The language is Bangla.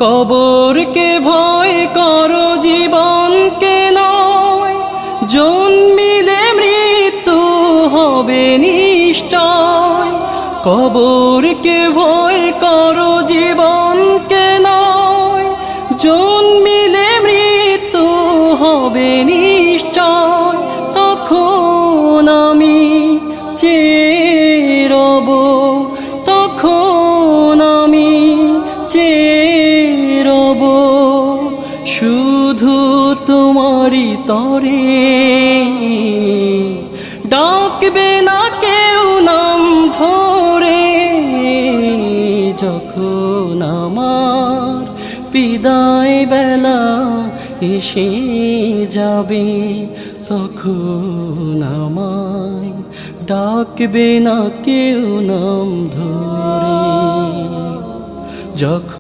কবরকে ভয় করো জীবনকে নয়, জন্মিলে মৃত্যু হবে নিশ্চয়। কবরকে ভয় করো জীবনকে নয়, জন্মিলে মৃত্যু হবে নিশ্চয়। তখন আমি চেয়ে রব, তখন আমি চেয়ে রব শুধু তোমারই তরে। ডাকবে না কেউ নাম ধরে, যখন আমার বিদায় বেলা এসে যাবে, তখন আমায় ডাকবে না কেউ নাম ধরে। যখন